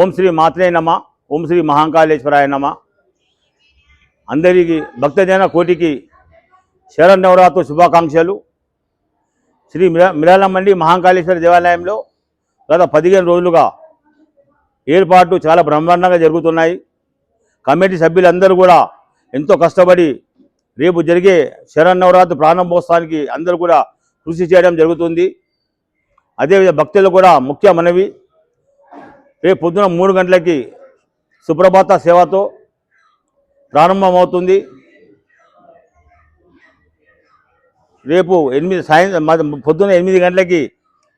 ఓం శ్రీ మాత్రే నమ, ఓం శ్రీ మహాకాళేశ్వరాయ నమ. అందరికీ భక్తజన కోటికి శరన్నవరాత్రి శుభాకాంక్షలు. శ్రీ మిరాలమండి మహాకాళేశ్వర దేవాలయంలో గత 15 రోజులుగా ఏర్పాట్లు చాలా బ్రహ్మాండంగా జరుగుతున్నాయి. కమిటీ సభ్యులందరూ కూడా ఎంతో కష్టపడి రేపు జరిగే శరన్నవరాత్రి ప్రారంభోత్సవానికి అందరూ కూడా కృషి చేయడం జరుగుతుంది. అదేవిధంగా భక్తులు కూడా ముఖ్య మనవి, రేపు పొద్దున 3 గంటలకి సుప్రభాత సేవతో ప్రారంభమవుతుంది. రేపు పొద్దున 8 గంటలకి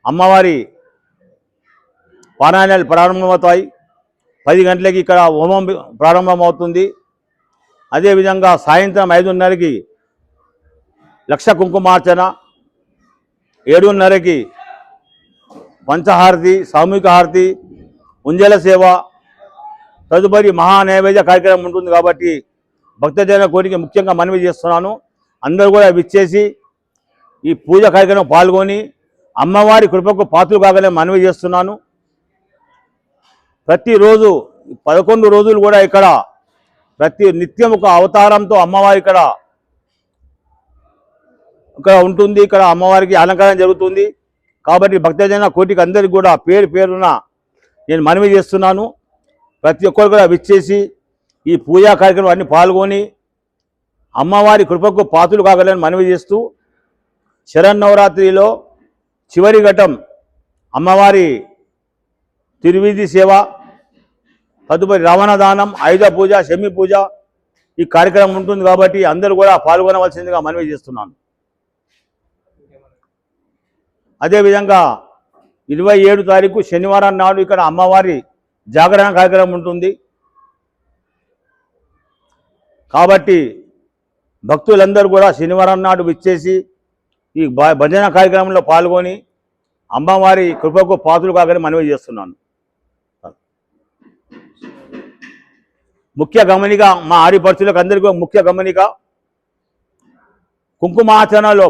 అమ్మవారి పారాయణాలు ప్రారంభమవుతాయి. 10 గంటలకి ఇక్కడ హోమం ప్రారంభమవుతుంది. అదేవిధంగా సాయంత్రం 5:30కి లక్ష కుంకుమార్చన, 7:30కి పంచహారతి, సామూహిక హారతి, ఉంజల సేవ, తదుపరి మహానైవేద్య కార్యక్రమం ఉంటుంది. కాబట్టి భక్తజన కోరిక ముఖ్యంగా మనవి చేస్తున్నాను, అందరూ కూడా విచ్చేసి ఈ పూజ కార్యక్రమం పాల్గొని అమ్మవారి కృపకు పాత్రలు కాగానే మనవి చేస్తున్నాను. ప్రతిరోజు 11 రోజులు కూడా ఇక్కడ ప్రతి నిత్యం ఒక అవతారంతో అమ్మవారి ఇక్కడ ఉంటుంది. ఇక్కడ అమ్మవారికి అలంకరణ జరుగుతుంది. కాబట్టి భక్తజన కోటికి అందరికీ కూడా పేరున నేను మనవి చేస్తున్నాను. ప్రతి ఒక్కరు కూడా విచ్చేసి ఈ పూజా కార్యక్రమం అన్ని పాల్గొని అమ్మవారి కృపకు పాత్రలు కాగలని మనవి చేస్తూ, శరన్నవరాత్రిలో చివరి ఘట్టం అమ్మవారి తిరువీధి సేవ, తదుపరి రావణదానం, ఆయుధ పూజ, శమి పూజ ఈ కార్యక్రమం ఉంటుంది. కాబట్టి అందరూ కూడా పాల్గొనవలసిందిగా మనవి చేస్తున్నాను. అదేవిధంగా 27 తారీఖు శనివారం నాడు ఇక్కడ అమ్మవారి జాగరణ కార్యక్రమం ఉంటుంది. కాబట్టి భక్తులందరూ కూడా శనివారం నాడు విచ్చేసి ఈ భజన కార్యక్రమంలో పాల్గొని అమ్మవారి కృపకు పాత్రలు కాగని మనవి చేస్తున్నాను. ముఖ్య గమనిక, మా ఆడిపడుచులకు అందరికీ ముఖ్య గమనిక, కుంకుమార్చనలో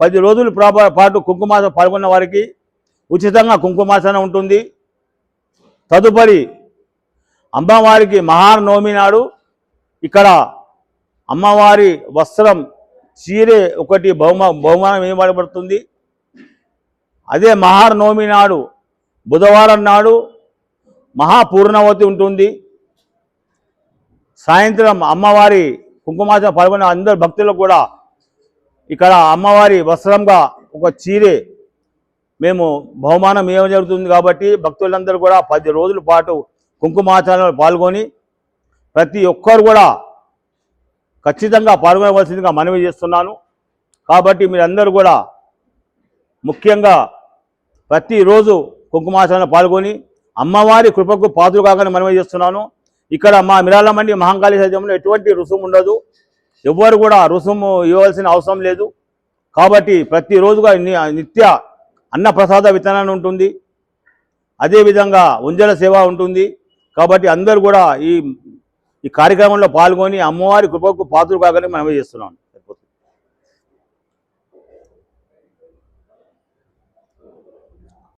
10 రోజుల పాటు కుంకుమార్చన పాల్గొన్న వారికి ఉచితంగా కుంకుమార్చన ఉంటుంది. తదుపరి అమ్మవారికి మహానవమి నాడు ఇక్కడ అమ్మవారి వస్త్రం, చీరే ఒకటి బహుమానం ఇవ్వబడుతుంది. అదే మహానవమి నాడు బుధవారం నాడు మహాపూర్ణవతి ఉంటుంది. సాయంత్రం అమ్మవారి కుంకుమార్చన పాల్గొన్న అందరు భక్తులకు కూడా ఇక్కడ అమ్మవారి వస్త్రంగా ఒక చీరే మేము బహుమానం ఇవ్వడం జరుగుతుంది. కాబట్టి భక్తులందరూ కూడా 10 రోజుల పాటు కుంకుమార్చనలో పాల్గొని ప్రతి ఒక్కరు కూడా ఖచ్చితంగా పాల్గొనవలసిందిగా మనవి చేస్తున్నాను. కాబట్టి మీరందరూ కూడా ముఖ్యంగా ప్రతిరోజు కుంకుమార్చనలో పాల్గొని అమ్మవారి కృపకు పాత్రలు కాగానే మనవి చేస్తున్నాను. ఇక్కడ మా మిరాలమండి మహాకాళేశ్వరంలో ఎటువంటి రుసుము ఉండదు, ఎవ్వరు కూడా రుసుము ఇవ్వాల్సిన అవసరం లేదు. కాబట్టి ప్రతిరోజుగా నిత్య అన్నప్రసాద వితరణ ఉంటుంది. అదేవిధంగా ఉంజల సేవ ఉంటుంది. కాబట్టి అందరూ కూడా ఈ కార్యక్రమంలో పాల్గొని అమ్మవారి కృపకు పాత్రలు కాగానే మనవి చేస్తున్నాను.